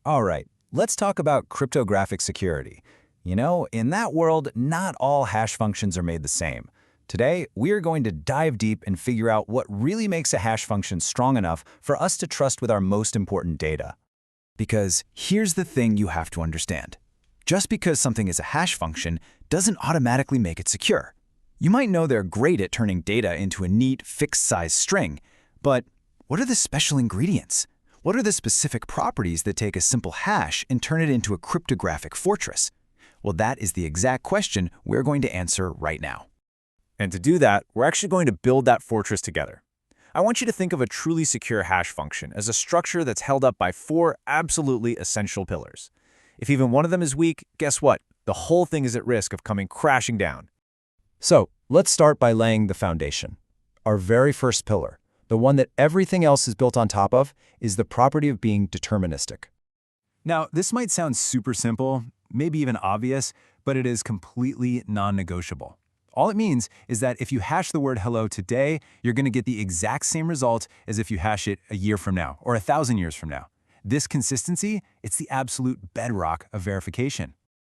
All right, let's talk about cryptographic security. In that world, not all hash functions are made the same. Today, we are going to dive deep and figure out what really makes a hash function strong enough for us to trust with our most important data. Because here's the thing you have to understand. Just because something is a hash function doesn't automatically make it secure. You might know they're great at turning data into a neat, fixed-size string, but what are the special ingredients? What are the specific properties that take a simple hash and turn it into a cryptographic fortress? Well, that is the exact question we're going to answer right now. And to do that, we're actually going to build that fortress together. I want you to think of a truly secure hash function as a structure that's held up by 4 absolutely essential pillars. If even one of them is weak, guess what? The whole thing is at risk of coming crashing down. So, let's start by laying the foundation. Our very first pillar, the one that everything else is built on top of, is the property of being deterministic. Now, this might sound super simple, maybe even obvious, but it is completely non-negotiable. All it means is that if you hash the word hello today, you're going to get the exact same result as if you hash it a year from now or 1,000 years from now. This consistency, it's the absolute bedrock of verification.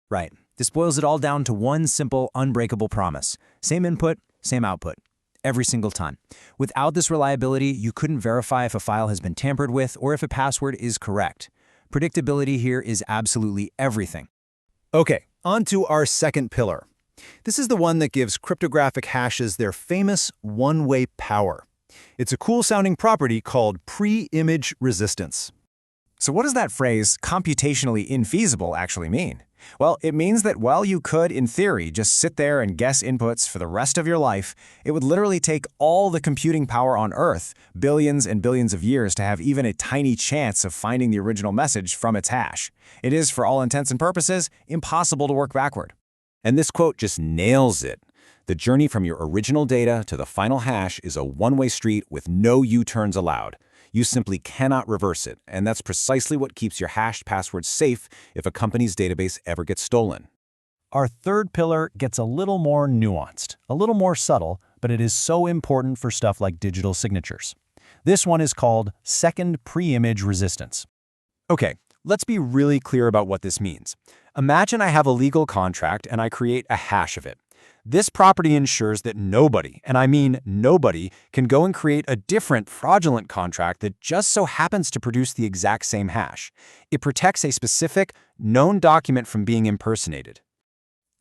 Right. This boils it all down to one simple, unbreakable promise. Same input, same output. Every single time. Without this reliability, you couldn't verify if a file has been tampered with or if a password is correct. Predictability here is absolutely everything. Okay, on to our second pillar. This is the one that gives cryptographic hashes their famous one-way power. It's a cool-sounding property called preimage resistance. So what does that phrase, computationally infeasible, actually mean? Well, it means that while you could, in theory, just sit there and guess inputs for the rest of your life, it would literally take all the computing power on Earth, billions and billions of years, to have even a tiny chance of finding the original message from its hash. It is, for all intents and purposes, impossible to work backward. And this quote just nails it. The journey from your original data to the final hash is a one-way street with no U-turns allowed. You simply cannot reverse it, and that's precisely what keeps your hashed passwords safe if a company's database ever gets stolen. Our third pillar gets a little more nuanced, a little more subtle, but it is so important for stuff like digital signatures. This one is called second preimage resistance. Okay, let's be really clear about what this means. Imagine I have a legal contract and I create a hash of it. This property ensures that nobody, and I mean nobody, can go and create a different fraudulent contract that just so happens to produce the exact same hash. It protects a specific, known document from being impersonated.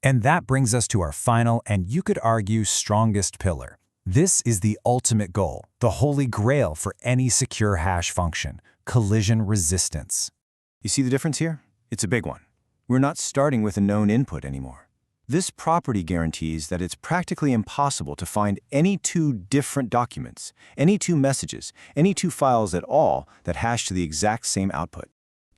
And that brings us to our final and, you could argue, strongest pillar. This is the ultimate goal, the holy grail for any secure hash function: collision resistance. You see the difference here? It's a big one. We're not starting with a known input anymore. This property guarantees that it's practically impossible to find any 2 different documents, any 2 messages, any 2 files at all that hash to the exact same output.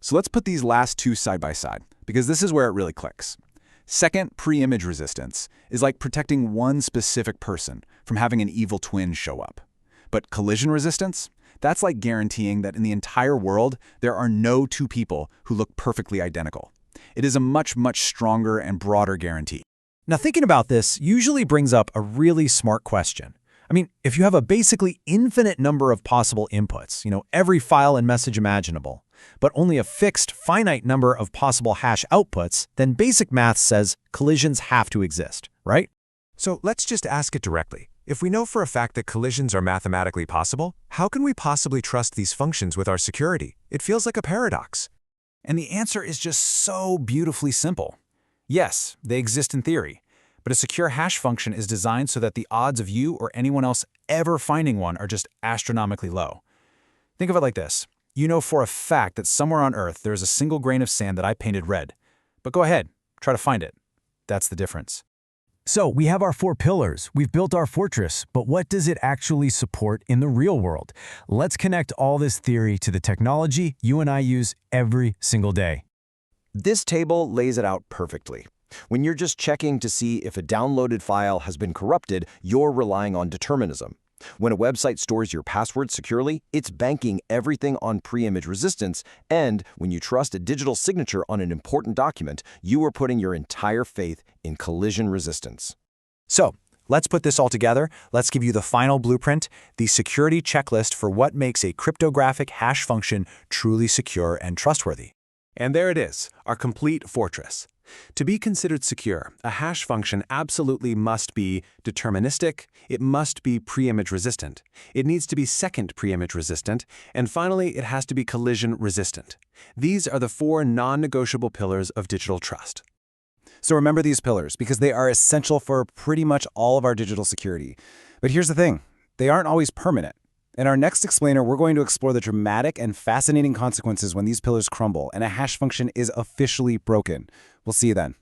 So let's put these last 2 side by side, because this is where it really clicks. Second preimage resistance is like protecting one specific person from having an evil twin show up. But collision resistance? That's like guaranteeing that in the entire world, there are no 2 people who look perfectly identical. It is a much, much stronger and broader guarantee. Now, thinking about this usually brings up a really smart question. I mean, if you have a basically infinite number of possible inputs, every file and message imaginable, but only a fixed, finite number of possible hash outputs, then basic math says collisions have to exist, right? So let's just ask it directly. If we know for a fact that collisions are mathematically possible, how can we possibly trust these functions with our security? It feels like a paradox. And the answer is just so beautifully simple. Yes, they exist in theory, but a secure hash function is designed so that the odds of you or anyone else ever finding one are just astronomically low. Think of it like this. You know for a fact that somewhere on Earth there is a single grain of sand that I painted red. But go ahead, try to find it. That's the difference. So we have our 4 pillars, we've built our fortress, but what does it actually support in the real world? Let's connect all this theory to the technology you and I use every single day. This table lays it out perfectly. When you're just checking to see if a downloaded file has been corrupted, you're relying on determinism. When a website stores your password securely, it's banking everything on preimage resistance, and when you trust a digital signature on an important document, you are putting your entire faith in collision resistance. So, let's put this all together. Let's give you the final blueprint, the security checklist for what makes a cryptographic hash function truly secure and trustworthy. And there it is, our complete fortress. To be considered secure, a hash function absolutely must be deterministic, it must be preimage resistant, it needs to be second preimage resistant, and finally it has to be collision resistant. These are the 4 non-negotiable pillars of digital trust. So remember these pillars because they are essential for pretty much all of our digital security. But here's the thing, they aren't always permanent. In our next explainer, we're going to explore the dramatic and fascinating consequences when these pillars crumble and a hash function is officially broken. We'll see you then.